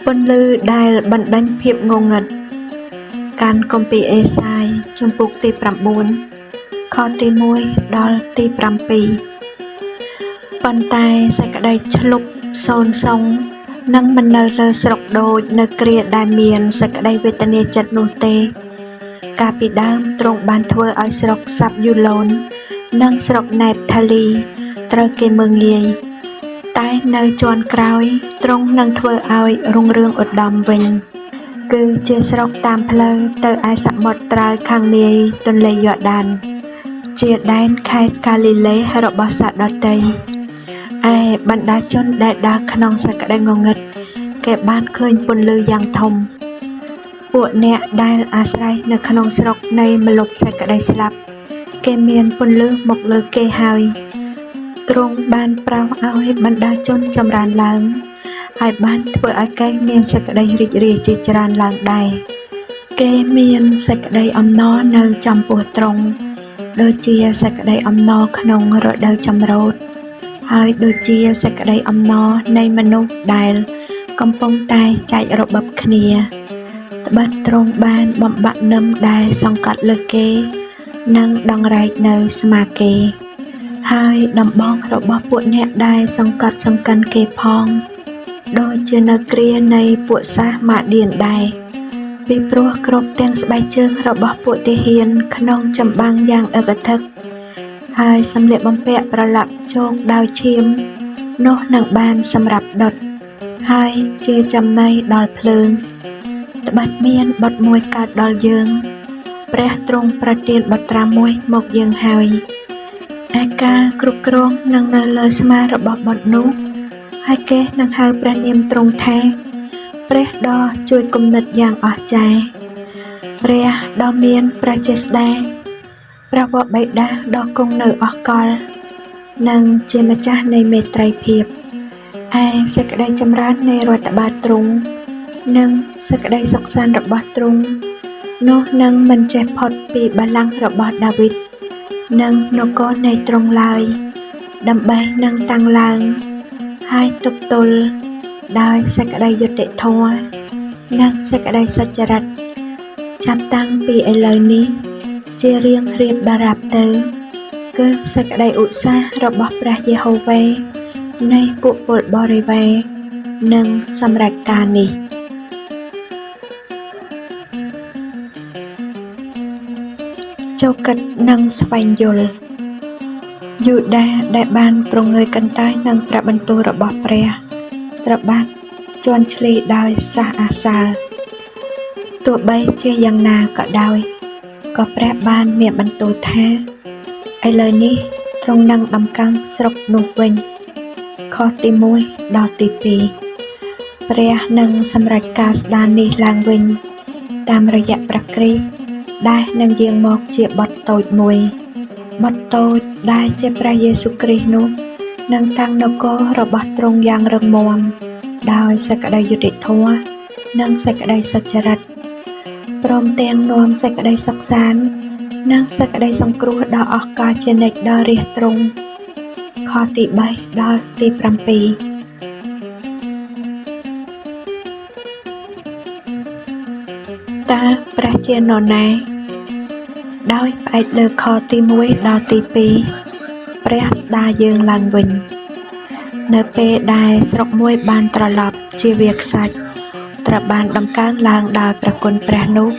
ពន្លឺដែលបណ្ដាញភាពងងឹតកាន់គម្ពីរអេសាយជំពូកទី9ខទី1ដល់ទី7ប៉ុន្តែសេចក្តីឆ្លុបសូន្យសងនឹងមិននៅលើស្រុកដូចនៅគ្រាដែលមានសេចក្តីវេទនាចិត្តនោះទេកាលពីដើមទ្រង់បានធ្វើឲ្យស្រុកសាប់យូឡូននិងស្រុកណេបថាលីត្រូវគេមើងងាយតែនៅជាន់ក្រោយទ្រង់នឹងធ្វើឲ្យរុងរឿងឧត្តមវិញគឺជាស្រុកតាមផ្លូវទៅឯសមុទ្រត្រើយខាងនាយទន្លេយ៉ូដានជាដែនខេត្តកាលីលេរបស់សត្វដទៃឯបណ្ដាជនដែលដើរក្នុងសេចក្តីងងឹតគេបានឃើញពន្លឺយ៉ាងធំពួកអ្នកដែលអាស្រ័យនៅក្នុងស្រុកនៃម្លប់សេចក្តីស្លាប់គេមានពន្លឺមកលើគេហើយទ្រង់បានប្រោសឲ្យបណ្ដាជនចម្រើនឡើងហើយបានធ្វើឲ្យគេមានសេចក្តីរីករាយជាច្រើនឡើងដែរគេមានសេចក្តីអំណរនៅចំពោះទ្រង់ដូចជាសេចក្តីអំណរក្នុងរដូវចម្រូតហើយដូចជាសេចក្តីអំណរនៃមនុស្សដែលកំពុងតែចែករបបគ្នាត្បិតទ្រង់បានបំបាក់នឹមដែលសង្កត់លើគេនិងដង្រែកនៅស្មាគេហើយដំបងរបស់ពួកអ្នកដែលសង្កត់សង្កិនគេផងដូចជានៅគ្រានៃពួកសាសម៉ាឌៀនដែរពីព្រោះគ្រប់ទាំងស្បែកជើងរបស់ពួកទាហានក្នុងចម្បាំងយ៉ាងអឹកធឹកហើយសម្លៀកបំពាក់ប្រឡាក់ជោគដោយឈាមនោះនឹងបានសម្រាប់ដុតហើយជាចំណីដល់ភ្លើងត្បិតមានបុត្រមួយកើតដល់យើងព្រះទ្រង់ប្រទានបុត្រាមួយមកយើងហើយឯការគ្រប់គ្រងនឹងនៅលើស្មារបស់បុត្រនោះហើយគេនឹងហៅព្រះនាមទ្រង់ថាព្រះដ៏ជួយគំនិតយ៉ាងអស្ចារ្យព្រះដ៏មានព្រះចេស្តាព្រះវរបិតាដ៏គង់នៅអស់កលនិងជាម្ចាស់នៃមេត្រីភាពឯសេចក្តីចម្រើននៃរដ្ឋបាលទ្រង់និងសេចក្តីសុខសាន្តរបស់ទ្រង់នោះនឹងមិនចេះផុតពីបល្ល័ង្ករបស់ដាវីតនិងនគរនៃទ្រង់ឡើយដើម្បីនឹងតាំងឡើងហើយទប់ទល់ដោយសេចក្តីយុត្តិធម៌និងសេចក្តីសុចរិតចាប់តាំងពីឥឡូវនេះជារៀងរៀបដរាបទៅគឺសេចក្តីឧស្សាហ៍របស់ព្រះយេហូវ៉េនៃពួកពលបរិវារនិងសម្រេចការនេះចូលគិតនិងស្វែងយល់យូដាដែលបានប្រងើយកន្តើយនឹងព្រះបន្ទូលរបស់ព្រះត្រូវបានជន់ឈ្លីដោយសាសអាសាទោះបីជាយ៉ាងណាក៏ដោយក៏ព្រះបានមានបន្ទូលថាឥឡូវនេះទ្រង់នឹងដំកើងស្រុកនោះវិញខទី1ដល់ទី2ព្រះនឹងសម្រេចការស្ដារនេះឡើងវិញតាមរយៈព្រះគ្រីស្ទដែលនឹងយាងមកជាបុត្រតូចមួយបុត្រតូចដែលជាព្រះយេស៊ូវគ្រីស្ទនោះនឹងតាំងនគររបស់ទ្រង់យ៉ាងរឹងមាំដោយសេចក្តីយុត្តិធម៌និងសេចក្តីសុចរិតព្រមទាំងនាំសេចក្តីសុខសាន្តនិងសេចក្តីសង្គ្រោះដ៏អស្ចារ្យជានិច្ចដល់រាស្ត្រទ្រង់ខទី3ដល់ទី7តើព្រះជានរណាដោយផ្អែកលើខទី1ដល់ទី2ព្រះស្ដារយើងឡើងវិញនៅពេលដែលស្រុកមួយបានត្រឡប់ជាវាខ្សាច់ត្រូវបានដំកើងឡើងដោយព្រះគុណព្រះនោះ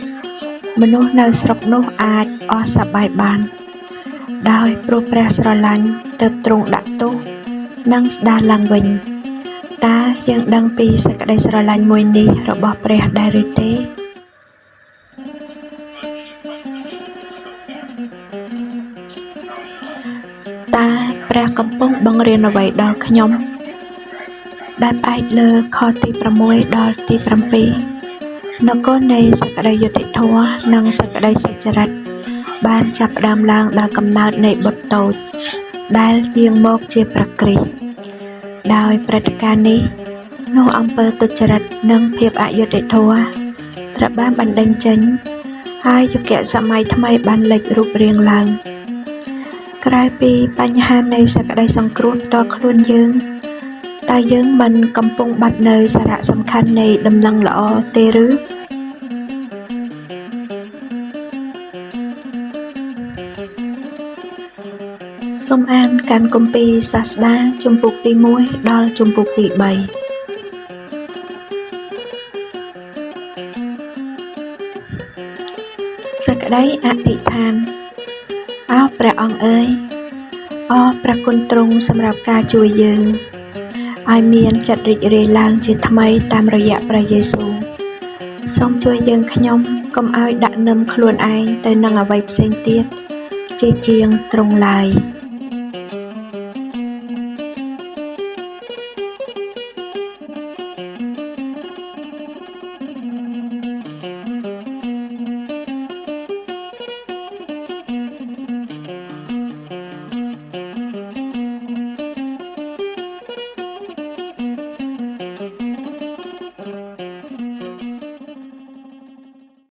មនុស្សនៅស្រុកនោះអាចអស់សប្បាយបានដោយព្រោះព្រះស្រឡាញ់ទើបទ្រង់ដាក់ទោសនិងស្ដារឡើងវិញតើយើងដឹងពីសេចក្តីស្រឡាញ់មួយនេះរបស់ព្រះដែរឬទេតើព្រះកំពុងបង្រៀនអ្វីដល់ខ្ញុំដែលផ្អែកលើខទី6ដល់ទី7នគរនៃសេចក្តីយុត្តិធម៌និងសេចក្តីសុចរិតបានចាប់ផ្ដើមឡើងដោយកំណើតនៃបុត្រតូចដែលយាងមកជាព្រះគ្រីស្ទដោយព្រឹត្តិការណ៍នេះនោះអំពើទុច្ចរិតនិងភាពអយុត្តិធម៌ត្រូវបានបណ្ដេញចេញហើយយុគសម័យថ្មីបានលេចរូបរាងឡើងក្រៅពីបញ្ហានៃសេចក្តីសង្គ្រោះផ្ទាល់ខ្លួនយើង តើយើងមិនកំពុងបាត់នៅសារៈសំខាន់នៃដំណឹងល្អទេឬសូមអានកាន់គម្ពីរសាស្តាជំពូកទី1ដល់ជំពូកទី3សេចក្តីអធិដ្ឋានអោព្រះអង្គអើយអរព្រះគុណទ្រង់សម្រាប់ការជួយយើងឲ្យមានចិត្តរីករាយឡើងជាថ្មីតាមរយៈព្រះយេស៊ូវសូមជួយយើងខ្ញុំកុំឲ្យដាក់នឹមខ្លួនឯងទៅនឹងអ្វីផ្សេងទៀតជាជាងទ្រង់ឡើយ